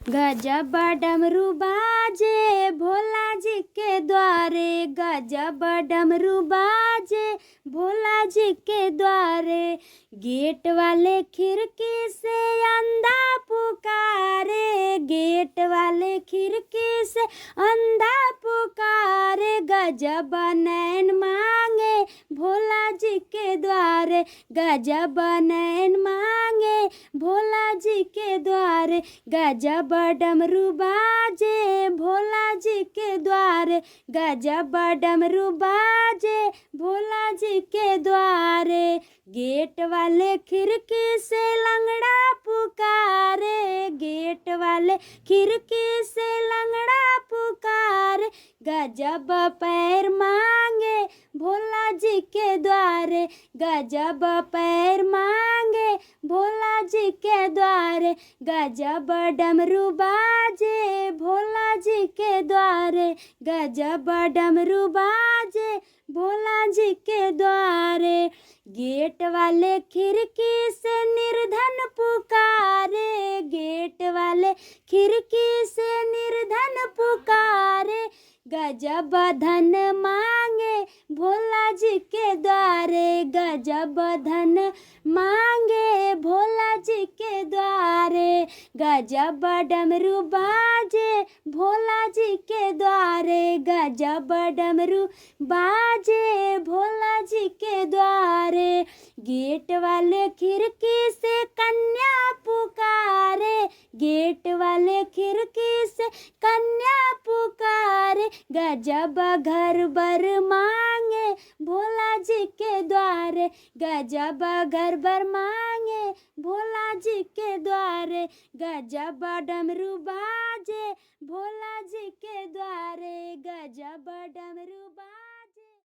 गजब डमरू बाजे भोला जी के द्वारे, गजब डमरू बाजे भोला जी के द्वारे। गेट वाले खिड़की से अंधा पुकारे, गेट वाले खिड़की से अंधा पुकारे। गजब नैन मांगे भोला जी के द्वारे, गजब नैन मांगे भोला जी के द्वारे। गजब डमरू बाजे भोला जी के द्वारे, गजब डमरू बाजे भोला जी के द्वारे। गेट वाले खिड़की से लंगड़ा पुकारे, गेट वाले खिड़की से लंगड़ा पुकारे। गजब पैर मांगे भोला जी के द्वारे, गजब पैर मांगे भोला जी के द्वारे। गजब डमरू बाजे भोला जी के द्वारे, गजब डमरू बाजे भोला जी के द्वारे। गेट वाले खिड़की से निर्धन पुकारे, गेट वाले खिड़की से निर्धन पुकारे। गजब धन मांगे भोला जी के द्वारे, गजब धन मांगे भोला जी के द्वारे। गजब डमरू बाजे भोला जी के द्वारे, गजब डमरू बाजे भोला जी के द्वारे। गेट वाले खिड़की से कन्या पुकारे, गेट वाले खिड़की से कन्या पुकारे। गजब घर बर मांगे भोला जी के द्वारे, गजब घर बर मांगे भोला जी के द्वारे। गजब डमरू बाजे भोला जी के द्वारे, गजब डमरू बाजे।